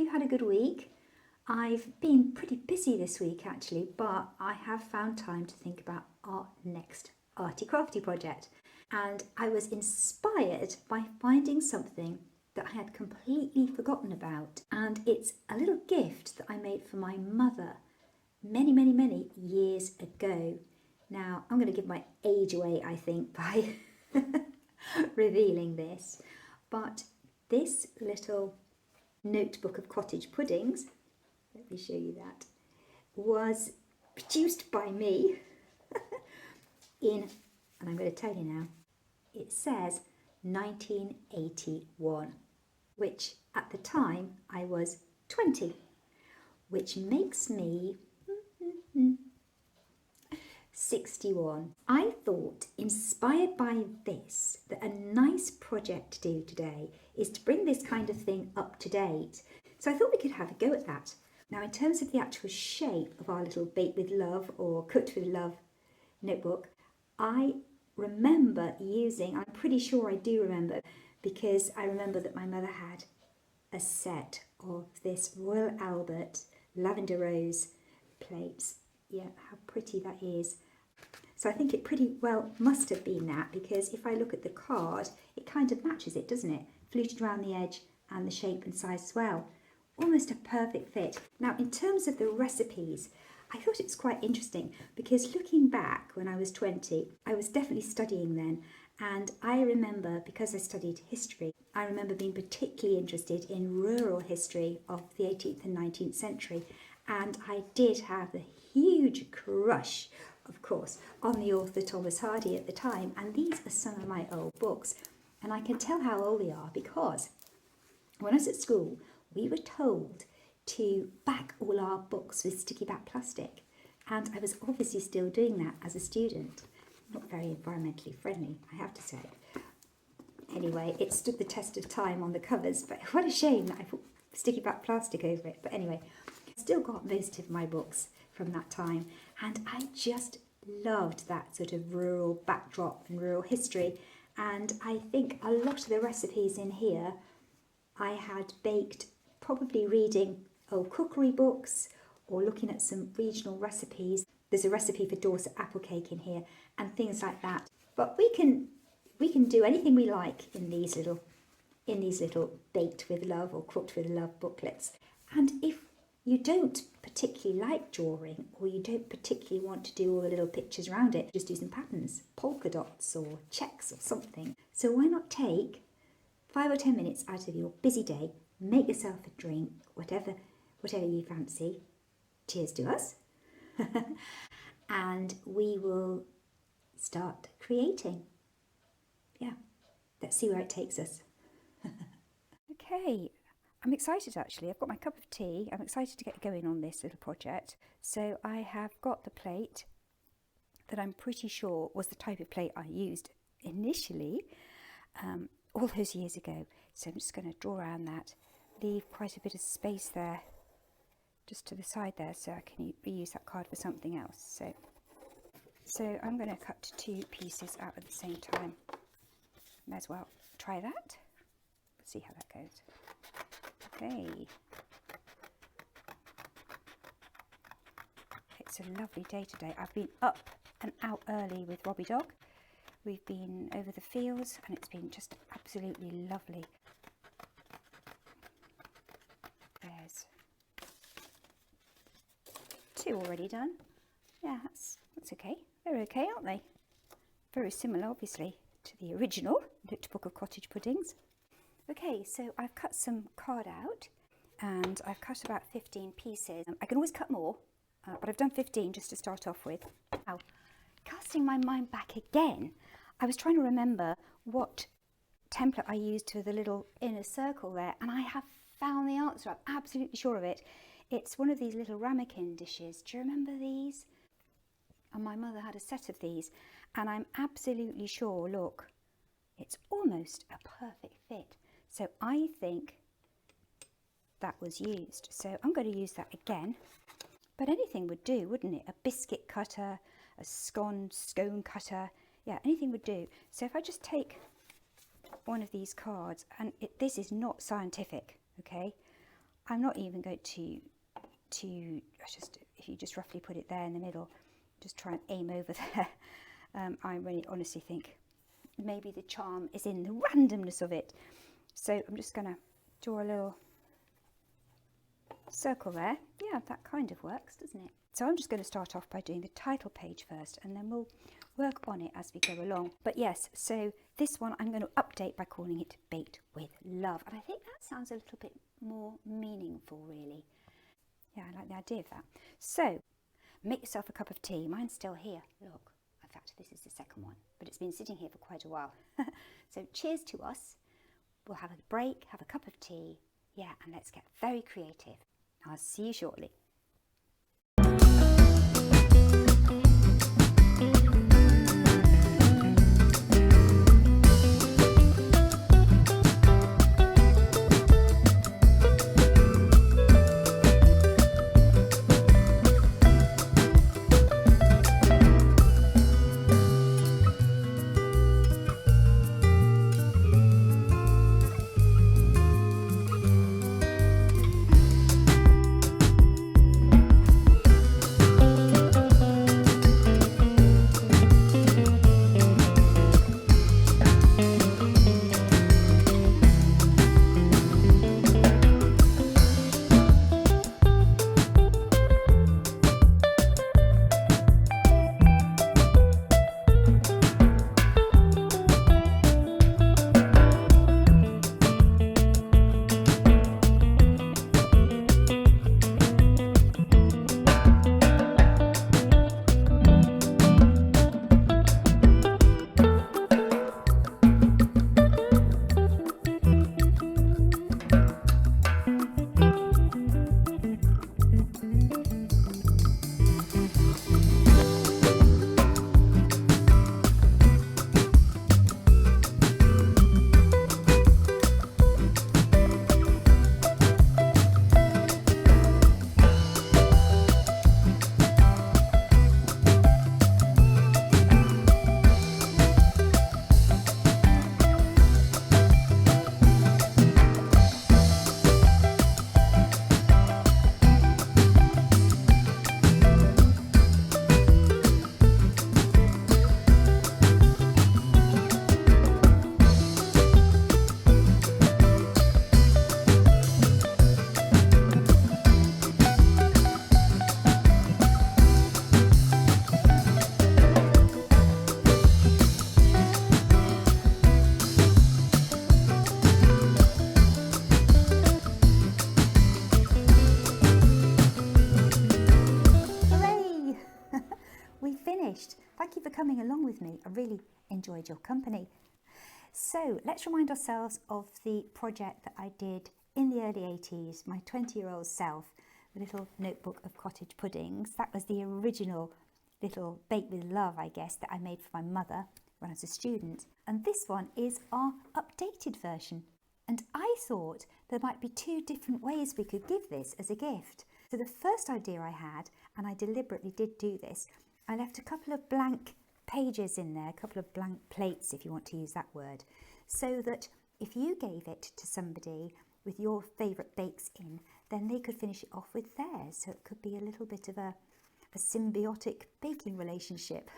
you've had a good week. I've been pretty busy this week actually, but I have found time to think about our next arty crafty project. And I was inspired by finding something that I had completely forgotten about. And it's a little gift that I made for my mother many years ago. Now, I'm going to give my age away, I think, by revealing this. But this little notebook of cottage puddings, let me show you that, was produced by me in, and I'm going to tell you now, it says 1981, which at the time I was 20, which makes me 61. I thought, inspired by this, that a nice project to do today is to bring this kind of thing up to date. So I thought we could have a go at that. Now, in terms of the actual shape of our little Bake with Love or Cooked with Love notebook, I remember using, I'm pretty sure I do remember, because I remember that my mother had a set of this Royal Albert lavender rose plates. Yeah, how pretty that is. So I think it pretty well must have been that, because if I look at the card, it kind of matches it, doesn't it? Fluted around the edge and the shape and size as well. Almost a perfect fit. Now, in terms of the recipes, I thought it was quite interesting because looking back when I was 20, I was definitely studying then. And I remember, because I studied history, I remember being particularly interested in rural history of the 18th and 19th century. And I did have a huge crush, of course, on the author Thomas Hardy at the time. And these are some of my old books. And I can tell how old they are because when I was at school, we were told to back all our books with sticky back plastic. And I was obviously still doing that as a student. Not very environmentally friendly, I have to say. Anyway, it stood the test of time on the covers, but what a shame that I put sticky back plastic over it. But anyway, I still got most of my books from that time, and I just loved that sort of rural backdrop and rural history. And I think a lot of the recipes in here I had baked probably reading old cookery books or looking at some regional recipes. There's a recipe for Dorset apple cake in here and things like that. But we can do anything we like in these little Baked with Love or Cooked with Love booklets. And if you don't particularly like drawing, or you don't particularly want to do all the little pictures around it, just do some patterns, polka dots or checks or something. So why not take 5 or 10 minutes out of your busy day, make yourself a drink, whatever you fancy. Cheers to us. And we will start creating. Yeah, let's see where it takes us. Okay, I'm excited actually. I've got my cup of tea. I'm excited to get going on this little project. So I have got the plate that I'm pretty sure was the type of plate I used initially all those years ago. So I'm just going to draw around that, leave quite a bit of space there, just to the side there, so I can reuse that card for something else. So I'm going to cut 2 pieces out at the same time. May as well try that. Let's see how that goes. Okay. It's a lovely day today. I've been up and out early with Robbie Dog. We've been over the fields and it's been just absolutely lovely. There's 2 already done. Yeah, that's okay. They're okay, aren't they? Very similar, obviously, to the original notebook of cottage puddings. Okay, so I've cut some card out and I've cut about 15 pieces. I can always cut more, but I've done 15 just to start off with. Now, casting my mind back again, I was trying to remember what template I used for the little inner circle there, and I have found the answer. I'm absolutely sure of it. It's one of these little ramekin dishes. Do you remember these? And my mother had a set of these, and I'm absolutely sure, look, it's almost a perfect fit. So I think that was used. So I'm going to use that again. But anything would do, wouldn't it? A biscuit cutter, a scone cutter. Yeah, anything would do. So if I just take one of these cards, and this is not scientific, okay? I'm not even going to if you just roughly put it there in the middle, just try and aim over there. I really honestly think maybe the charm is in the randomness of it. So I'm just going to draw a little circle there. Yeah, that kind of works, doesn't it? So I'm just going to start off by doing the title page first, and then we'll work on it as we go along. But yes, so this one I'm going to update by calling it Baked with Love, and I think that sounds a little bit more meaningful, really. Yeah, I like the idea of that. So make yourself a cup of tea. Mine's still here, look. In fact, this is the second one, but it's been sitting here for quite a while. So cheers to us. We'll have a break, have a cup of tea. Yeah, and let's get very creative. I'll see you shortly. Thank you for coming along with me. I really enjoyed your company. So let's remind ourselves of the project that I did in the early 80s, my 20-year-old self, the little notebook of cottage puddings. That was the original little Baked with Love, I guess, that I made for my mother when I was a student. And this one is our updated version. And I thought there might be two different ways we could give this as a gift. So the first idea I had, and I deliberately did do this, I left a couple of blank pages in there, a couple of blank plates, if you want to use that word, so that if you gave it to somebody with your favourite bakes in, then they could finish it off with theirs. So it could be a little bit of a symbiotic baking relationship,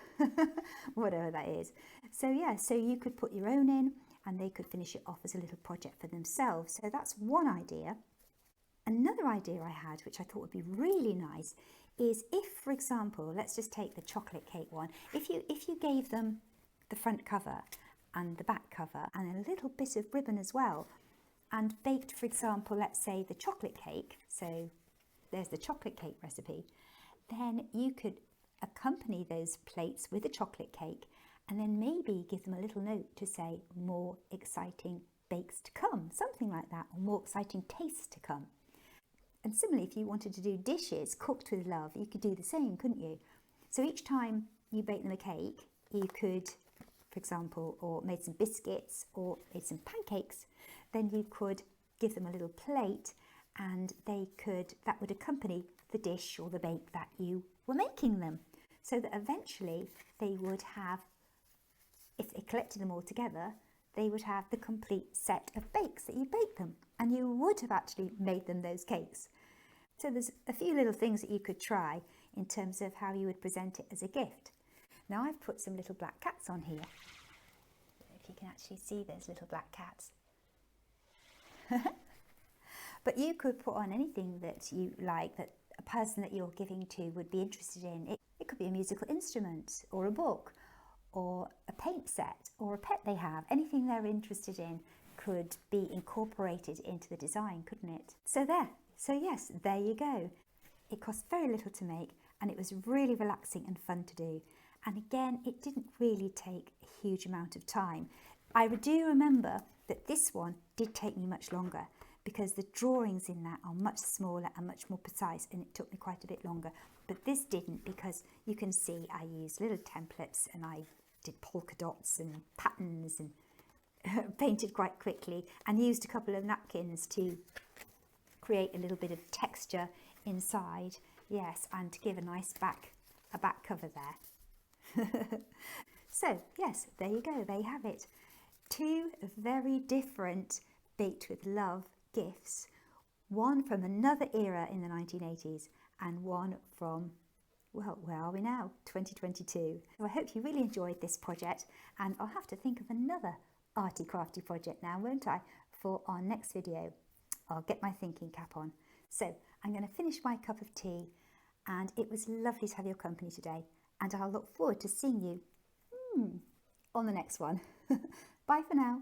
whatever that is. So yeah, so you could put your own in and they could finish it off as a little project for themselves. So that's one idea. Another idea I had, which I thought would be really nice, is if, for example, let's just take the chocolate cake one. If you gave them the front cover and the back cover and a little bit of ribbon as well, and baked, for example, let's say the chocolate cake, so there's the chocolate cake recipe, then you could accompany those plates with a chocolate cake and then maybe give them a little note to say more exciting bakes to come, something like that, or more exciting tastes to come. And similarly, if you wanted to do dishes cooked with love, you could do the same, couldn't you? So each time you bake them a cake, you could, for example, or made some biscuits or made some pancakes, then you could give them a little plate and that would accompany the dish or the bake that you were making them. So that eventually they would have, if they collected them all together, they would have the complete set of bakes that you bake them, and you would have actually made them those cakes. So there's a few little things that you could try in terms of how you would present it as a gift. Now I've put some little black cats on here. If you can actually see those little black cats. But you could put on anything that you like, that a person that you're giving to would be interested in. It could be a musical instrument or a book or a paint set or a pet they have. Anything they're interested in could be incorporated into the design, couldn't it? So yes, there you go. It cost very little to make and it was really relaxing and fun to do. And again, it didn't really take a huge amount of time. I do remember that this one did take me much longer because the drawings in that are much smaller and much more precise, and it took me quite a bit longer. But this didn't, because you can see I used little templates and I did polka dots and patterns and painted quite quickly and used a couple of napkins to create a little bit of texture inside, yes, and to give a nice back cover there. So yes, there you go, there you have it. Two very different baked with love gifts, one from another era in the 1980s and one from, well, where are we now? 2022. So I hope you really enjoyed this project, and I'll have to think of another arty crafty project now, won't I, for our next video. I'll get my thinking cap on. So I'm going to finish my cup of tea, and it was lovely to have your company today, and I'll look forward to seeing you on the next one. Bye for now.